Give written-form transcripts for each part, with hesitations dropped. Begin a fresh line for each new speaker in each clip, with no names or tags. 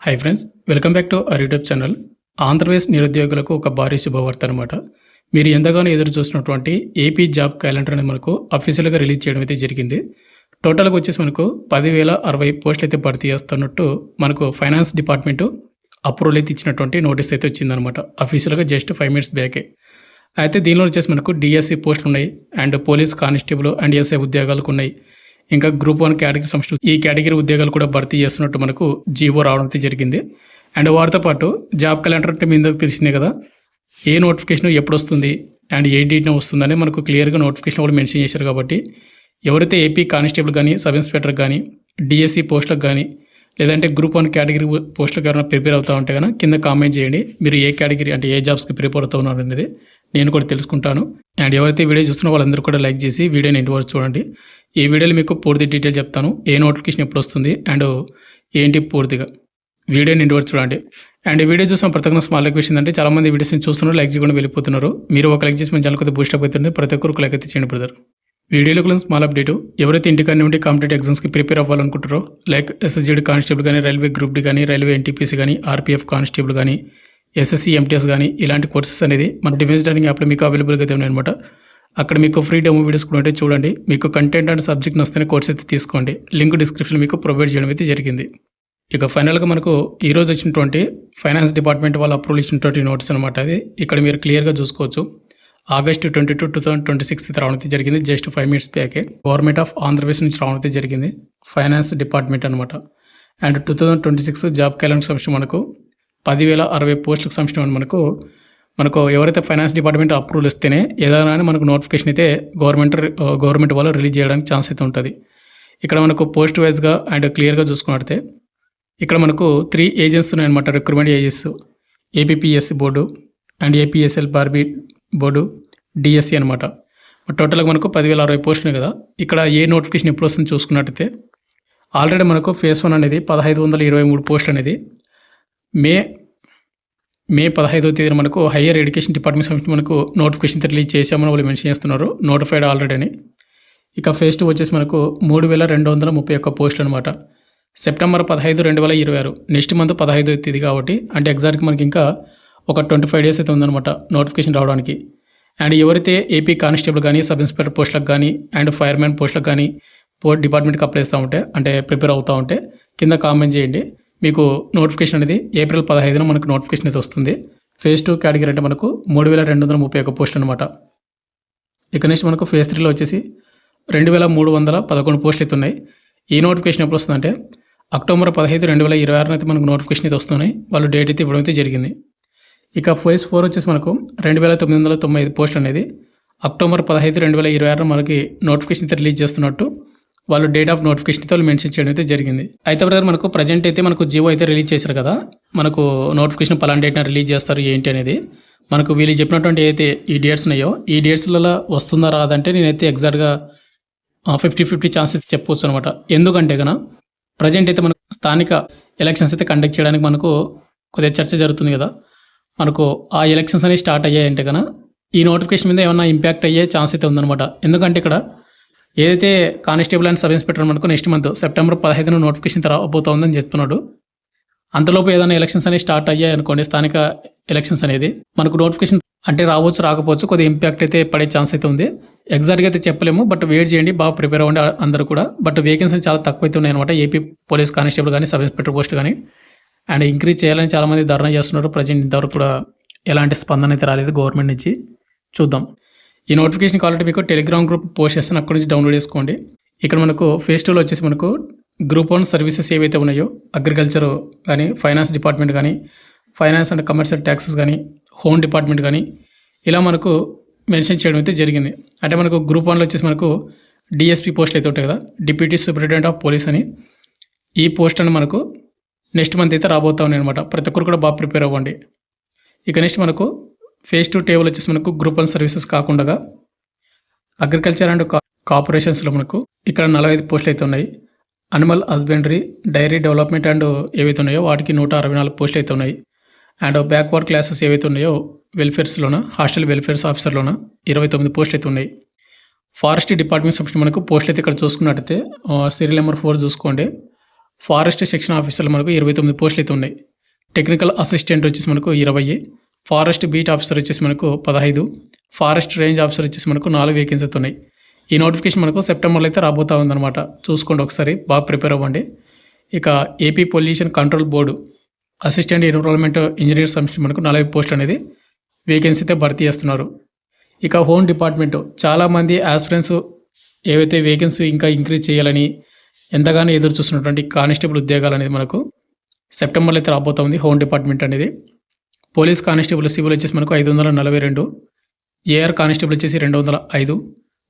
Hi friends, welcome back to our YouTube channel. Andhra Pradesh నిరుద్యోగులకు ఒక భారీ శుభవార్త అనమాట. మీరు ఎంతగానో ఎదురు చూసినటువంటి ఏపీ జాబ్ క్యాలెండర్ అనేది మనకు అఫీషియల్గా రిలీజ్ చేయడం అయితే జరిగింది. టోటల్గా వచ్చేసి మనకు 10,060 పోస్టులు అయితే భర్తీ చేస్తున్నట్టు మనకు ఫైనాన్స్ డిపార్ట్మెంటు అప్రూవల్ అయితే ఇచ్చినటువంటి నోటీస్ అయితే వచ్చిందనమాట. అఫీషియల్గా జస్ట్ 5 మినిట్స్ బ్యాకే. అయితే దీనిలో వచ్చేసి మనకు డిఎస్సి పోస్టులు ఉన్నాయి, and police constable and SI ఉద్యోగాలకు ఉన్నాయి. ఇంకా గ్రూప్ 1 కేటగిరీ సంస్థ ఈ కేటగిరీ ఉద్యోగాలు కూడా భర్తీ చేస్తున్నట్టు మనకు జీవో రావడం అయితే జరిగింది. అండ్ వాటితో పాటు జాబ్ క్యాలెండర్ అంటే మీ అందరికి తెలిసిందే కదా, ఏ నోటిఫికేషన్ ఎప్పుడు వస్తుంది అండ్ ఏ డేట్న వస్తుందని మనకు క్లియర్గా నోటిఫికేషన్ కూడా మెన్షన్ చేశారు. కాబట్టి ఎవరైతే ఏపీ కానిస్టేబుల్ కానీ, సబ్ ఇన్స్పెక్టర్ కానీ, డిఎస్సి పోస్టులకు కానీ, లేదంటే గ్రూప్ 1 కేటగిరీ పోస్టులకు ఎవరైనా ప్రిపేర్ అవుతా ఉంటే కనుక కింద కామెంట్ చేయండి. మీరు ఏ కేటగిరీ అంటే ఏ జాబ్స్కి ప్రిపేర్ అవుతా ఉన్నారు అనేది నేను కూడా తెలుసుకుంటాను. అండ్ ఎవరైతే వీడియో చూస్తున్నా వాళ్ళందరూ కూడా లైక్ చేసి వీడియోని ఎండ్ వరకు చూడండి. ఈ వీడియోలో మీకు పూర్తి డీటెయిల్ చెప్తాను, ఏ నోటిఫికేషన్ ఎప్పుడు వస్తుంది అండ్ ఏంటి పూర్తిగా వీడియోని ఎండ్ వరకు చూడండి. అండ్ ఈ వీడియో చూసిన ప్రతి ఒక్క స్మాల్ రిక్వెస్ట్ ఏంటంటే చాలామంది వీడియోస్ని చూస్తున్నారు, లైక్ చేయకుండా వెళ్ళిపోతున్నారు. మీరు ఒక లైక్ చేసి మన ఛానల్ కొద్దిగా బూస్టప్ అవుతుంది. ప్రతి ఒక్కరికి లైక్ అయితే చేయండి బ్రదర్. వీడియోలో కూడా స్మాల్ అప్డేట్, ఎవరైతే ఇంటికాడ ఉండి కాంపిటేటివ్ ఎగ్జామ్స్కి ప్రిపేర్ అవ్వాలనుకుంటారో, లైక్ ఎస్ఎస్జీడీ కానిస్టేబుల్ కానీ, రైల్వే గ్రూప్ డి కానీ, రైల్వే ఎన్టీపీసీ కానీ, ఆర్పీఎఫ్ కానిస్టేబుల్ కానీ, ఎస్ఎస్సి ఎంటీఎస్ కానీ, ఇలాంటి కోర్సెస్ అనేది మన డిఫెన్స్ లెర్నింగ్ యాప్లో మీకు అవైలబుల్గా అయితే ఉన్నాయన్నమాట. అక్కడ మీకు ఫ్రీ డెమో వీడియోస్ కూడా ఉంటే చూడండి. మీకు కంటెంట్ అండ్ సబ్జెక్ట్ నచ్చితే కోర్స్ అయితే తీసుకోండి. లింక్ డిస్క్రిప్షన్ మీకు ప్రొవైడ్ చేయడం అయితే జరిగింది. ఇక ఫైనల్గా మనకు ఈరోజు వచ్చినటువంటి ఫైనాన్స్ డిపార్ట్మెంట్ వాళ్ళు అప్రూవల్ ఇచ్చినటువంటి నోటీస్ అనమాట. అది ఇక్కడ మీరు క్లియర్గా చూసుకోవచ్చు. ఆగస్టు 22, 2026 రావడం అయితే జరిగింది. జస్ట్ 5 మినిట్స్ బ్యాకే గవర్నమెంట్ ఆఫ్ ఆంధ్రప్రదేశ్ నుంచి రావడం అయితే జరిగింది. ఫైనాన్స్ డిపార్ట్మెంట్ అనమాట. అండ్ 2026 జాబ్ క్యాలెండర్ సంబంధించి మనకు 10,060 పోస్టులకు సంబంధించిన మనకు ఎవరైతే ఫైనాన్స్ డిపార్ట్మెంట్ అప్రూవల్ ఇస్తేనే ఏదైనా మనకు నోటిఫికేషన్ అయితే గవర్నమెంట్ వాళ్ళు రిలీజ్ చేయడానికి ఛాన్స్ అయితే ఉంటుంది. ఇక్కడ మనకు పోస్ట్ వైజ్గా అండ్ క్లియర్గా చూసుకున్నట్టే ఇక్కడ మనకు 3 ఏజెన్సీ ఉన్నాయన్నమాట. Recruitment agents, APPSC board and APSL Barbie board, DSC అనమాట. టోటల్గా మనకు 10,060 పోస్టులు కదా. ఇక్కడ ఏ నోటిఫికేషన్ ఎప్పుడు వస్తుంది చూసుకున్నట్టయితే ఆల్రెడీ మనకు ఫేజ్ 1 అనేది 1,523 పోస్టులు అనేది మే 15వ తేదీన మనకు హయ్యర్ ఎడ్యుకేషన్ డిపార్ట్మెంట్ సంబంధించి మనకు నోటిఫికేషన్ రిలీజ్ చేశామని వాళ్ళు మెన్షన్ చేస్తున్నారు, నోటిఫైడ్ ఆల్రెడీ అని. ఇక ఫేజ్ 2 వచ్చేసి మనకు 3,231 పోస్టులు అనమాట. సెప్టెంబర్ 15, 2026 నెక్స్ట్ మంత్ 15వ తేదీ కాబట్టి, అంటే ఎగ్జాక్ట్గా మనకి ఇంకా ఒక 25 డేస్ అయితే ఉందన్నమాట నోటిఫికేషన్ రావడానికి. అండ్ ఎవరైతే ఏపీ కానిస్టేబుల్ కానీ, సబ్ ఇన్స్పెక్టర్ పోస్టులకు కానీ, అండ్ ఫైర్మ్యాన్ పోస్టులకు కానీ డిపార్ట్మెంట్కి అప్లై చేస్తూ ఉంటే, అంటే ప్రిపేర్ అవుతూ ఉంటే కింద కామెంట్ చేయండి. మీకు నోటిఫికేషన్ అనేది ఏప్రిల్ 15న మనకు నోటిఫికేషన్ అయితే వస్తుంది. ఫేజ్ 2 కేటగిరీ అంటే మనకు 3,231 పోస్టులు అనమాట. ఇక నెక్స్ట్ మనకు ఫేజ్ 3లో వచ్చేసి 2,311 పోస్టులు అయితే ఉన్నాయి. ఈ నోటిఫికేషన్ ఎప్పుడు వస్తుందంటే అక్టోబర్ 15, 2026 అయితే మనకు నోటిఫికేషన్ అయితే వస్తున్నాయి. వాళ్ళు డేట్ అయితే ఇవ్వడం అయితే జరిగింది. ఇక ఫేజ్ 4 వచ్చేసి మనకు 2,995 పోస్టులు అనేది అక్టోబర్ 15, 2026 మనకి నోటిఫికేషన్ అయితే రిలీజ్ చేస్తున్నట్టు వాళ్ళు డేట్ ఆఫ్ నోటిఫికేషన్ అయితే వాళ్ళు మెన్షన్ చేయడం అయితే జరిగింది. అయితే బ్రదర్ మనకు ప్రజెంట్ అయితే మనకు జియో అయితే రిలీజ్ చేశారు కదా, మనకు నోటిఫికేషన్ పలానా డేట్న రిలీజ్ చేస్తారు ఏంటి అనేది మనకు వీళ్ళు చెప్పినటువంటి ఏదైతే ఈ డేట్స్ ఉన్నాయో ఈ డేట్స్లలో వస్తుందా రాదంటే నేనైతే ఎగ్జాక్ట్గా 50-50 ఛాన్స్ అయితే చెప్పవచ్చు అనమాట. ఎందుకంటే కనుక ప్రజెంట్ అయితే మనకు స్థానిక ఎలక్షన్స్ అయితే కండక్ట్ చేయడానికి మనకు కొద్దిగా చర్చ జరుగుతుంది కదా. మనకు ఆ ఎలక్షన్స్ అనేవి స్టార్ట్ అయ్యాయంటే కనుక ఈ నోటిఫికేషన్ మీద ఏమైనా ఇంపాక్ట్ అయ్యే ఛాన్స్ అయితే ఉందన్నమాట. ఎందుకంటే ఇక్కడ ఏదైతే కానిస్టేబుల్ అండ్ సబ్ ఇన్స్పెక్టర్ మనకు నెక్స్ట్ మంత్ సెప్టెంబర్ 15న నోటిఫికేషన్ రాబోతోందని చెప్తున్నాడు. అంతలోపు ఏదైనా ఎలక్షన్స్ అనేవి స్టార్ట్ అయ్యాయి అనుకోండి, స్థానిక ఎలక్షన్స్ అనేది మనకు నోటిఫికేషన్ అంటే రావచ్చు రాకపోవచ్చు, కొద్దిగా ఇంపాక్ట్ అయితే పడే ఛాన్స్ అయితే ఉంది. ఎగ్జాక్ట్గా అయితే చెప్పలేము, బట్ వెయిట్ చేయండి, బాగా ప్రిపేర్ అవ్వండి అందరూ కూడా. బట్ వేకెన్సీ చాలా తక్కువ అయితే ఉన్నాయి అనమాట. ఏపీ పోలీస్ కానిస్టేబుల్ కానీ, సబ్ ఇన్స్పెక్టర్ పోస్ట్ కానీ. అండ్ ఇంక్రీజ్ చేయాలని చాలామంది ధర్నా చేస్తున్నారు. ప్రజెంట్ ఇంతవరకు కూడా ఎలాంటి స్పందన అయితే రాలేదు గవర్నమెంట్ నుంచి. చూద్దాం. ఈ నోటిఫికేషన్ కావాలంటే మీకు టెలిగ్రామ్ గ్రూప్ పోస్ట్ చేస్తాను, అక్కడి నుంచి డౌన్లోడ్ చేసుకోండి. ఇక్కడ మనకు ఫేజ్ 2లో వచ్చేసి మనకు గ్రూప్ 1 సర్వీసెస్ ఏవైతే ఉన్నాయో అగ్రికల్చర్ కానీ, ఫైనాన్స్ డిపార్ట్మెంట్ కానీ, ఫైనాన్స్ అండ్ కమర్షియల్ ట్యాక్సెస్ కానీ, హోమ్ డిపార్ట్మెంట్ కానీ ఇలా మనకు మెన్షన్ చేయడం అయితే జరిగింది. అంటే మనకు గ్రూప్ 1లో వచ్చేసి మనకు డిఎస్పీ పోస్టులు అయితే ఉంటాయి కదా, డిప్యూటీ సూపరింటెండెంట్ ఆఫ్ పోలీస్ అని. ఈ పోస్ట్ అని మనకు నెక్స్ట్ మంత్ అయితే రాబోతా ఉన్నాయి అనమాట. ప్రతి ఒక్కరు కూడా బాగా ప్రిపేర్ అవ్వండి. ఇక నెక్స్ట్ మనకు ఫేజ్ 2 టేబుల్ వచ్చేసి మనకు గ్రూప్ 1 సర్వీసెస్ కాకుండా అగ్రికల్చర్ అండ్ కార్పొరేషన్స్లో మనకు ఇక్కడ 45 పోస్టులు అయితే ఉన్నాయి. Animal husbandry, dairy development and ఏవైతే ఉన్నాయో వాటికి 164 పోస్టులు అయితే ఉన్నాయి. అండ్ బ్యాక్వర్డ్ క్లాసెస్ ఏవైతే ఉన్నాయో వెల్ఫేర్స్లోన, హాస్టల్ వెల్ఫేర్స్ ఆఫీసర్లోన 29 పోస్టులు అయితే ఉన్నాయి. ఫారెస్ట్ డిపార్ట్మెంట్ సంబంధించి మనకు పోస్టులు అయితే ఇక్కడ చూసుకున్నట్టయితే సీరియల్ నెంబర్ 4 చూసుకోండి. ఫారెస్ట్ సెక్షన్ ఆఫీసర్లు మనకు 29 పోస్టులు అయితే ఉన్నాయి. టెక్నికల్ అసిస్టెంట్ వచ్చేసి మనకు 20, ఫారెస్ట్ బీట్ ఆఫీసర్ వచ్చేసి మనకు 15, ఫారెస్ట్ రేంజ్ ఆఫీసర్ వచ్చేసి మనకు 4 వేకెన్సీ అయితే ఉన్నాయి. ఈ నోటిఫికేషన్ మనకు సెప్టెంబర్లో అయితే రాబోతా ఉందన్నమాట. చూసుకోండి ఒకసారి, బాగా ప్రిపేర్ అవ్వండి. ఇక AP pollution control board assistant environment engineer సంస్థ మనకు 40 పోస్టులు అనేది వేకెన్సీ అయితే భర్తీ చేస్తున్నారు. ఇక హోమ్ డిపార్ట్మెంట్ చాలామంది ఆస్పిరెంట్స్ ఏవైతే వేకెన్సీ ఇంకా ఇంక్రీజ్ చేయాలని ఎంతగానో ఎదురు చూస్తున్నటువంటి కానిస్టేబుల్ ఉద్యోగాలు అనేది మనకు సెప్టెంబర్లో అయితే రాబోతుంది. హోమ్ డిపార్ట్మెంట్ అనేది పోలీస్ కానిస్టేబుల్ సివిల్ వచ్చేసి మనకు 542, ఏఆర్ కానిస్టేబుల్ వచ్చేసి 205,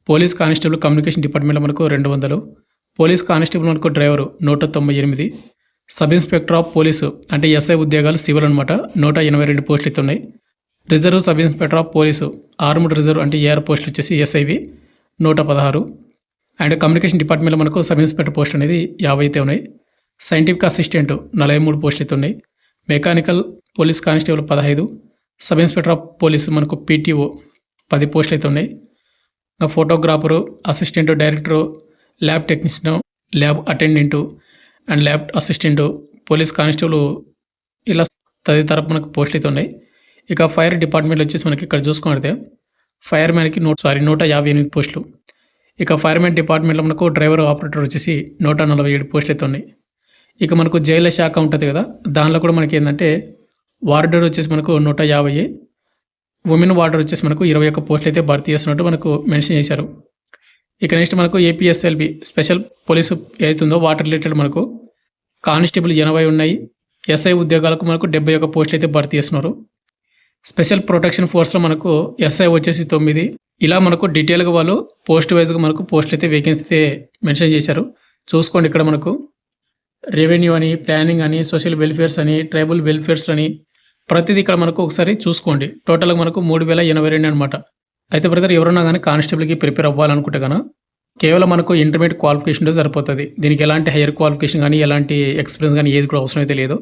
పోలీస్ కానిస్టేబుల్ కమ్యూనికేషన్ డిపార్ట్మెంట్లో మనకు 200, పోలీస్ కానిస్టేబుల్ మనకు driver 198, sub inspector of police అంటే ఎస్ఐ ఉద్యోగాలు సివిల్ అనమాట 182 పోస్టులు అయితే ఉన్నాయి. Reserve sub inspector of police armed reserve అంటే ఏఆర్ పోస్టులు వచ్చేసి ఎస్ఐవి 116, అండ్ కమ్యూనికేషన్ డిపార్ట్మెంట్లో మనకు సబ్ ఇన్స్పెక్టర్ పోస్ట్ అనేది 50 అయితే ఉన్నాయి. సైంటిఫిక్ అసిస్టెంట్ 43 పోస్టులు అయితే ఉన్నాయి. Mechanical police constable 15, sub inspector of police మనకు పీటీఓ 10 పోస్టులు అయితే ఉన్నాయి. ఇంకా photographer, assistant director, lab technician, lab attendant and lab assistant, police constable ఇలా తదితర మనకు పోస్టులు అయితే ఉన్నాయి. ఇక ఫైర్ డిపార్ట్మెంట్లో వచ్చేసి మనకి ఇక్కడ చూసుకుంటే ఫైర్ మ్యాన్కి 158 పోస్టులు. ఇక ఫైర్మెన్ డిపార్ట్మెంట్లో మనకు డ్రైవర్ ఆపరేటర్ వచ్చేసి 147 పోస్టులు అయితే ఉన్నాయి. ఇక మనకు జైళ్ళ శాఖ ఉంటుంది కదా, దానిలో కూడా మనకి ఏంటంటే వార్డర్ వచ్చేసి మనకు 150, ఉమెన్ వార్డర్ వచ్చేసి మనకు 21 పోస్టులు అయితే భర్తీ చేస్తున్నట్టు మనకు మెన్షన్ చేశారు. ఇక నెక్స్ట్ మనకు ఏపీఎస్ఎల్బి స్పెషల్ పోలీసు ఏదైతుందో వాటర్ రిలేటెడ్ మనకు కానిస్టేబుల్ 80 ఉన్నాయి. ఎస్ఐ ఉద్యోగాలకు మనకు 71 పోస్టులు అయితే భర్తీ చేస్తున్నారు. స్పెషల్ ప్రొటెక్షన్ ఫోర్స్లో మనకు ఎస్ఐ వచ్చేసి 9. ఇలా మనకు డీటెయిల్గా వాళ్ళు పోస్ట్ వైజ్గా మనకు పోస్టులు అయితే వేకెన్సీ అయితే మెన్షన్ చేశారు. చూసుకోండి, ఇక్కడ మనకు రెవెన్యూ అని, ప్లానింగ్ అని, సోషల్ వెల్ఫేర్స్ అని, ట్రైబల్ వెల్ఫేర్స్ అని ప్రతిదీ ఇక్కడ మనకు ఒకసారి చూసుకోండి. టోటల్గా మనకు 3082 అనమాట. అయితే బ్రదర్ ఎవరన్నా కానీ కానిస్టేబుల్కి ప్రిపేర్ అవ్వాలనుకుంటే కన్నా కేవలం మనకు ఇంటర్మీడియట్ క్వాలిఫికేషన్ సరిపోతుంది. దీనికి ఎలాంటి హైయర్ క్వాలిఫికేషన్ కానీ ఎలాంటి ఎక్స్పీరియన్స్ కానీ ఏది కూడా అవసరం అయితే లేదు.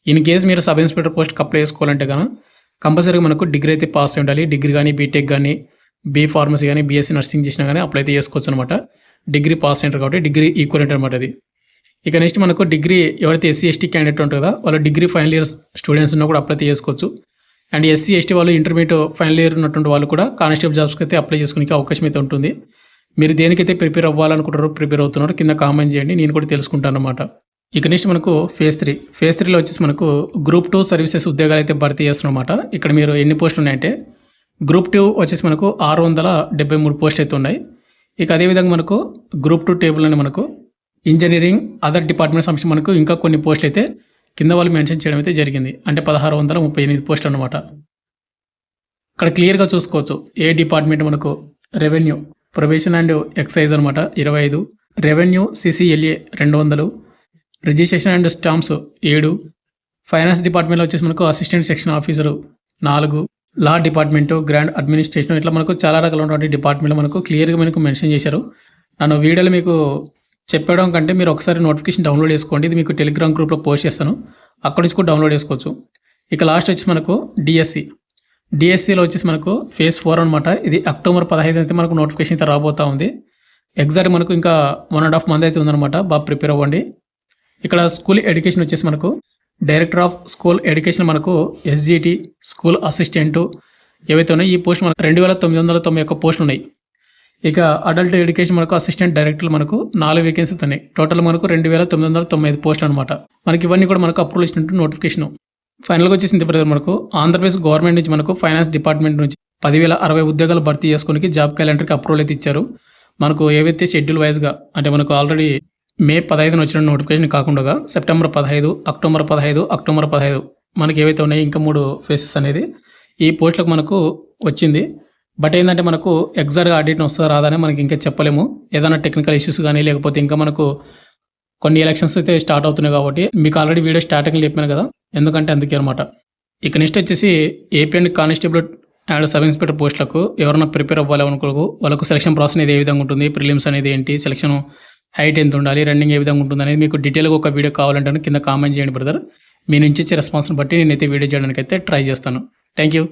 ఇన్ కేసు మీరు సబ్ ఇన్స్పెక్టర్ పోస్ట్కి అప్లై చేసుకోవాలంటే కన్నా కంపల్సరీగా మనకు డిగ్రీ అయితే పాస్ అయి ఉండాలి. డిగ్రీ కానీ బీటెక్ కానీ బీ ఫార్మసీ కానీ బీఎస్సీ నర్సింగ్ చేసినా కానీ అప్లై అయితే చేసుకోవచ్చు అనమాట. డిగ్రీ పాస్ అయ్యారు కాబట్టి డిగ్రీ ఈక్వలెంట్ అనమాట అది. ఇక నెక్స్ట్ మనకు డిగ్రీ ఎవరైతే ఎస్సీ ఎస్టీ క్యాండిడేట్ ఉంటుంది కదా, వాళ్ళు డిగ్రీ ఫైనల్ ఇయర్ స్టూడెంట్స్ ఉన్నా కూడా అప్లై చేసుకోవచ్చు. అండ్ ఎస్సీ ఎస్టీ వాళ్ళు ఇంటర్మీడియట్ ఫైనల్ ఇయర్ ఉన్నటువంటి వాళ్ళు కూడా కానిస్టేబుల్ జాబ్స్కి అయితే అప్లై చేసుకునే అవకాశం అయితే ఉంటుంది. మీరు దేనికైతే ప్రిపేర్ అవ్వాలనుకుంటారో ప్రిపేర్ అవుతున్నారో కింద కామెంట్ చేయండి, నేను కూడా తెలుసుకుంటాను అనమాట. ఇక నెక్స్ట్ మనకు ఫేజ్ 3లో వచ్చేసి మనకు గ్రూప్ 2 సర్వీసెస్ ఉద్యోగాలు అయితే భర్తీ చేస్తున్నమాట. ఇక్కడ మీరు ఎన్ని పోస్టులు ఉన్నాయంటే గ్రూప్ 2 వచ్చేసి మనకు 673 పోస్టులు అయితే ఉన్నాయి. ఇక అదేవిధంగా మనకు గ్రూప్ 2 టేబుల్ అని మనకు ఇంజనీరింగ్ అదర్ డిపార్ట్మెంట్ సంబంధించి మనకు ఇంకా కొన్ని పోస్టులు అయితే కింద వాళ్ళు మెన్షన్ చేయడం అయితే జరిగింది. అంటే 1638 పోస్టులు అనమాట. ఇక్కడ క్లియర్గా చూసుకోవచ్చు ఏ డిపార్ట్మెంట్ మనకు రెవెన్యూ ప్రొబేషన్ అండ్ ఎక్సైజ్ అనమాట 25, revenue CCLA 200, registration and stamps 7, finance డిపార్ట్మెంట్లో వచ్చేసి మనకు అసిస్టెంట్ సెక్షన్ ఆఫీసరు 4, లా డిపార్ట్మెంటు, గ్రాండ్ అడ్మినిస్ట్రేషన్ ఇట్లా మనకు చాలా రకాలైనటువంటి డిపార్ట్మెంట్లో మనకు క్లియర్గా మనకు మెన్షన్ చేశారు. నన్ను వీడియోలో మీకు చెప్పడం కంటే మీరు ఒకసారి నోటిఫికేషన్ డౌన్లోడ్ చేసుకోండి. ఇది మీకు టెలిగ్రామ్ గ్రూప్లో పోస్ట్ చేస్తాను, అక్కడి నుంచి కూడా డౌన్లోడ్ చేసుకోవచ్చు. ఇక లాస్ట్ వచ్చి మనకు డిఎస్సిలో వచ్చేసి మనకు ఫేజ్ 4 అనమాట. ఇది అక్టోబర్ 15 అయితే మనకు నోటిఫికేషన్ అయితే రాబోతా ఉంది. ఎగ్జాక్ట్ మనకు ఇంకా 1.5 month అయితే ఉందన్నమాట. బాగా ప్రిపేర్ అవ్వండి. ఇక్కడ స్కూల్ ఎడ్యుకేషన్ వచ్చేసి మనకు డైరెక్టర్ ఆఫ్ స్కూల్ ఎడ్యుకేషన్ మనకు ఎస్జిటి స్కూల్ అసిస్టెంటు ఏవైతే ఉన్నాయో ఈ పోస్ట్ మనకు 2991 పోస్టులు ఉన్నాయి. ఇక అడల్ట్ ఎడ్యుకేషన్ మనకు అసిస్టెంట్ డైరెక్టర్లు మనకు 4 వేకెన్సీ ఉన్నాయి. టోటల్ మనకు 2995 పోస్టులు అనమాట. మనకి ఇవన్నీ కూడా మనకు అప్రూవల్ ఇచ్చినట్టు నోటిఫికేషన్. ఫైనల్గా వచ్చేసింది బ్రదర్ మనకు ఆంధ్రప్రదేశ్ గవర్నమెంట్ నుంచి మనకు ఫైనాన్స్ డిపార్ట్మెంట్ నుంచి 10,060 ఉద్యోగాలు భర్తీ చేసుకోనికి జాబ్ క్యాలెండర్కి అప్రూవల్ అయితే ఇచ్చారు. మనకు ఏవైతే షెడ్యూల్ వైజ్గా అంటే మనకు ఆల్రెడీ మే 15 వచ్చిన నోటిఫికేషన్ కాకుండా సెప్టెంబర్ 15, అక్టోబర్ 15 మనకి ఏవైతే ఉన్నాయో ఇంకా 3 ఫేసెస్ అనేది ఈ పోస్టులకు మనకు వచ్చింది. బట్ ఏంటంటే మనకు ఎగ్జాక్ట్గా ఆడిట్ వస్తుందా రాదని మనకి ఇంకా చెప్పలేము. ఏదైనా టెక్నికల్ ఇష్యూస్ కానీ లేకపోతే ఇంకా మనకు కొన్ని ఎలక్షన్స్ అయితే స్టార్ట్ అవుతున్నాయి కాబట్టి మీకు ఆల్రెడీ వీడియో స్టార్టింగ్లో చెప్పాను కదా, ఎందుకంటే అందుకే అనమాట. ఇక నెక్స్ట్ వచ్చేసి AP and constable and sub inspector పోస్టులకు ఎవరైనా ప్రిపేర్ అవ్వాలనుకో వాళ్ళకు సెలక్షన్ ప్రాసెస్ అనేది ఏ విధంగా ఉంటుంది, ప్రిలిమ్స్ అనేది ఏంటి, సెలక్షన్ హైట్ ఎంత ఉండాలి, రన్నింగ్ ఏ విధంగా ఉంటుంది అనేది మీకు డీటెయిల్గా ఒక వీడియో కావాలంటే కింద కామెంట్ చేయండి బ్రదర్. మీ నుంచి ఇచ్చే రెస్పాన్స్ని బట్టి నేనైతే వీడియో చేయడానికి అయితే ట్రై చేస్తాను. Thank you.